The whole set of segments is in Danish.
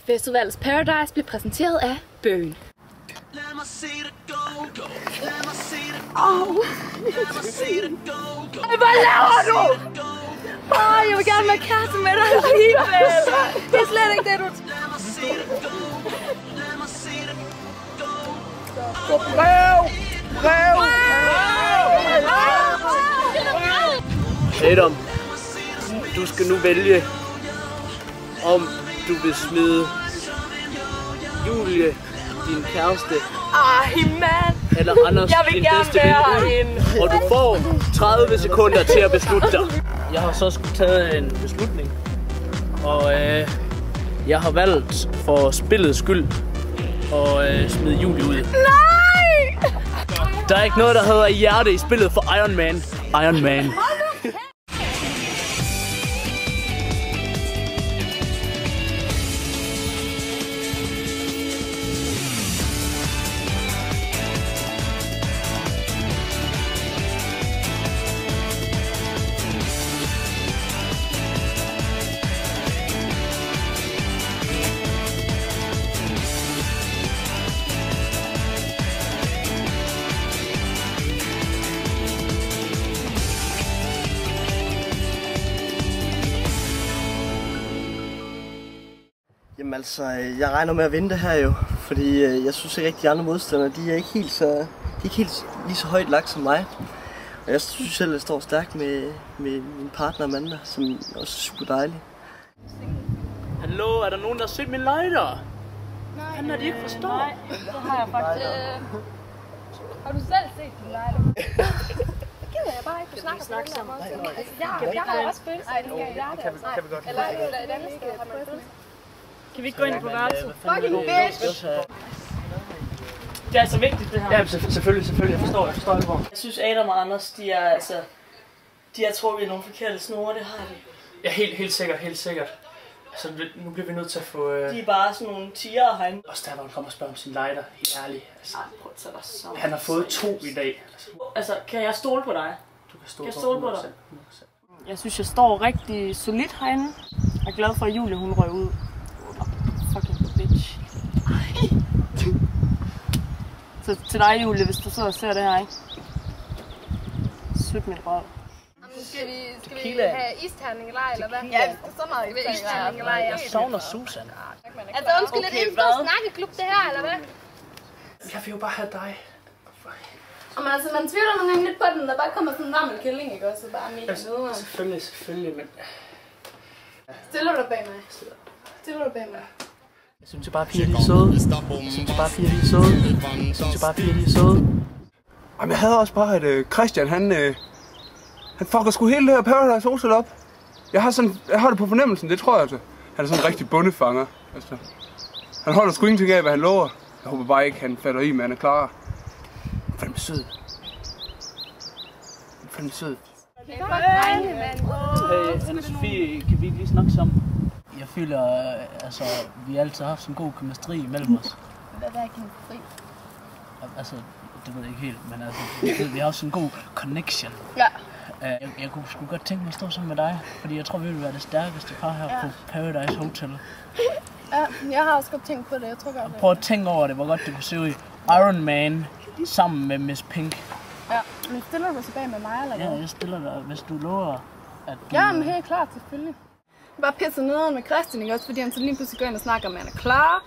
Festivals Paradise blev præsenteret af Bøen. Hvad laver du? Jeg vil gerne være kæreste med dig alligevel. Det er slet ikke det, du... Brev! Adam, du skal nu vælge, om du vil smide Julie, din kæreste, mand! eller Anders, din bedste ven, og du får 30 sekunder til at beslutte dig. Jeg har så skulle taget en beslutning, og jeg har valgt for spillets skyld at smide Julie ud. Nej! Der er ikke noget, der hedder hjerte i spillet for Iron Man. Iron Man. Jamen altså, jeg regner med at vinde det her jo, fordi jeg synes ikke rigtig, de andre modstandere, de er ikke helt lige så højt lagt som mig. Og jeg synes selv, at jeg står stærkt med min partner Amanda, som også er super dejlig. Hallo, er der nogen, der har set min lighter? Nej, han har de ikke forstået. Nej, det har jeg faktisk. Har du selv set din lighter? Det gider jeg bare ikke, du snakker sammen. Jeg har også følelser. Nej, det kan vi godt. Eller et andet sted har man følelser. Kan vi ikke gå ind på værelset? Fucking bitch! Det er altså vigtigt det her. Ja, selvfølgelig. Jeg forstår det hvor. Jeg synes Adam og Anders, de har trukket nogle forkerte snore, det har de. Ja, helt sikkert. Altså, nu bliver vi nødt til at få... De er bare sådan nogle tiger herinde. Også der, hvor han kommer og spørger om sin lighter, helt ærligt. Altså, prøv at tage dig sammen. Han har fået 2 i dag. Altså, kan jeg stole på dig? Du kan stole på dig. Jeg synes, jeg står rigtig solidt herinde. Jeg er glad for, at Julie hun røg ud. Fucking bitch. Så til dig, Julie, hvis du sidder og ser det her, ikke? Sut mit røv. Skal vi have isterningelej, eller hvad? Ja, så meget isterningelej. Jeg savner Susan. Altså undskyld, det er en stor snakkeklub det her, eller hvad? Jeg vil jo bare have dig. Men altså, man tvivler nogle gange lidt på den, der bare kommer sådan en varmel kælling, ikke også? Bare mega videre. Selvfølgelig, men... Stiller du bag mig? Jeg synes bare, piger de er søde. Jamen, jeg havde også bare, at Christian, han fucker sgu hele det her Paradise Hotel op. Jeg har det på fornemmelsen, det tror jeg altså. Han er sådan en rigtig bundefanger. Altså, han holder sgu ingenting af, hvad han lover. Jeg håber bare ikke, han fatter i, men han er klar. Fandme sød. Det er godt drenge, mand. Hey, Anne-Sophie, kan vi ikke lige snakke sammen? Jeg føler, altså, vi altid har haft sådan en god kemistri mellem os. Hvad er kemistri? Altså, det ved jeg ikke helt, men altså, vi har også en god connection. Ja. Jeg kunne sgu godt tænke mig at stå sammen med dig, fordi jeg tror, vi vil være det stærkeste par her på Paradise Hotel. Ja, jeg har også godt tænkt på det, jeg tror godt det. Prøv at tænke over det, hvor godt det kunne se ud i Iron Man sammen med Miss Pink. Ja, men stiller du tilbage med mig, eller hvad? Ja, jeg stiller dig, hvis du lover, at du... Ja, men helt klart, selvfølgelig. Bare pisset nederen med Christian, ikke også? Fordi han så lige pludselig går ind og snakker om, at han er klar.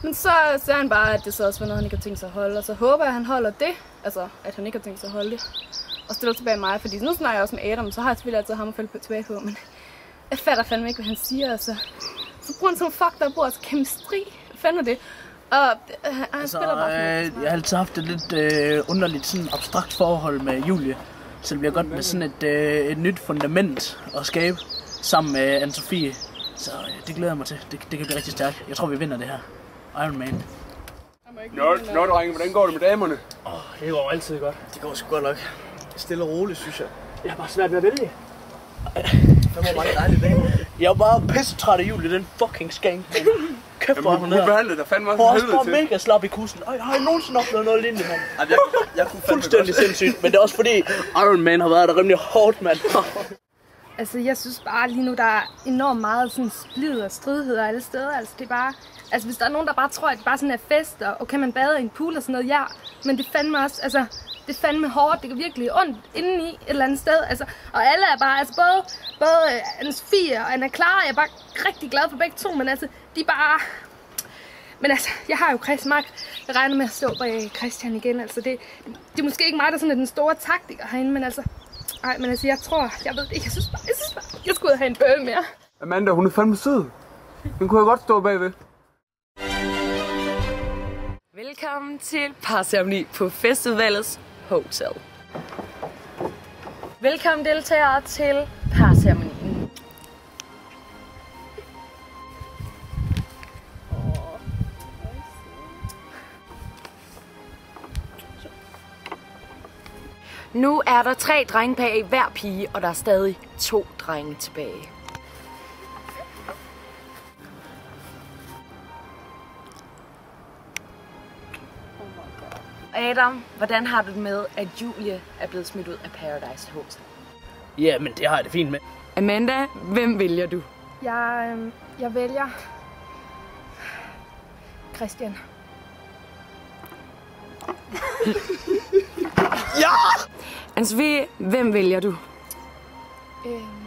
Men så siger han bare, at det så også var noget, han ikke har tænkt sig at holde. Og så håber jeg, at han holder det. Altså, at han ikke har tænkt sig at holde det. Og stiller tilbage mig, fordi nu snakker jeg også med Adam, så har jeg selvfølgelig altid ham at falde tilbage på. Men jeg fatter fandme ikke, hvad han siger, altså. Så bruger han sådan fuck, der bruger altså kemistri. Hvad fanden er det? Og han spiller bare jeg har altid haft et lidt underligt, sådan abstrakt forhold med Julie. Så det bliver godt med sådan et nyt fundament at skabe sammen med Anne-Sophie. Så det glæder jeg mig til. Det kan blive rigtig stærkt. Jeg tror, vi vinder det her. Iron Man. Nå, drenge, hvordan går det med damerne? Det går altid godt. Det går sgu godt nok. Stille og roligt, synes jeg. Jeg har bare svært ved at vælge. Der var mange dejlige damer. Jeg var bare pissetræt af Julie, den fucking skank. Kæft, hvor hun hun behandlede dig fandme også helvede til. Hun var mega slap i kussen. Har jeg nogensinde oplevet noget lignende, mand? Jeg kunne fuldstændig sindssygt, men det er også fordi Iron Man har været der rimelig hårdt, mand. Altså, jeg synes bare lige nu, der er enormt meget sådan splid og stridigheder alle steder. Altså, det er bare... Altså, hvis der er nogen, der bare tror, at det bare sådan er fester, og kan man bade i en pool og sådan noget, ja. Men det fandme også, altså... Det er fandme hårdt, det går virkelig ondt indeni et eller andet sted, altså. Og alle er bare, altså både Anne-Sophie og Anna-Clara, jeg er bare rigtig glad for begge to, men altså, de er bare... Men altså, jeg har jo Chris Mark. Jeg regner med at stå bag Christian igen, altså. Det er måske ikke mig, der sådan er den store taktiker herinde, men altså... Ej, men altså, jeg ved det ikke. Jeg synes bare, jeg skulle ud og have en bølle mere. Amanda, hun er fandme sød. Den kunne jeg godt stå bagved. Velkommen til parceremoni på Festudvalgets Hotel. Velkommen deltagere til parceremonien. Nu er der 3 drenge bag hver pige, og der er stadig 2 drenge tilbage. Adam, hvordan har du det med, at Julie er blevet smidt ud af Paradise Hotel? Ja, men det har jeg det fint med. Amanda, hvem vælger du? Jeg vælger... Christian. Ja! Anne-Sophie, hvem vælger du?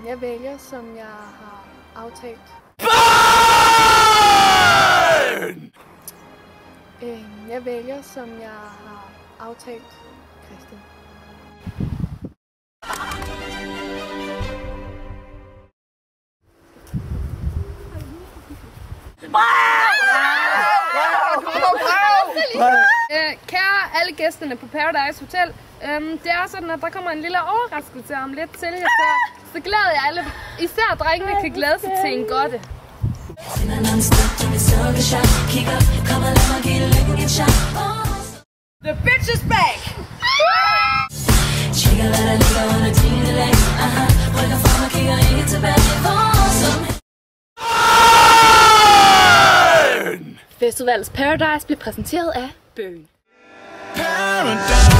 Jeg vælger, som jeg har aftalt. Jeg vælger, som jeg har aftalt, Christian. Kære alle gæsterne på Paradise Hotel, det er sådan, at der kommer en lille overraskelse om lidt til jer, så glæder jeg alle, især drengene, kan glæde sig til en godte. The bitch is back! Festudvalgets Paradise bliver præsenteret af Bøgen. Paradise.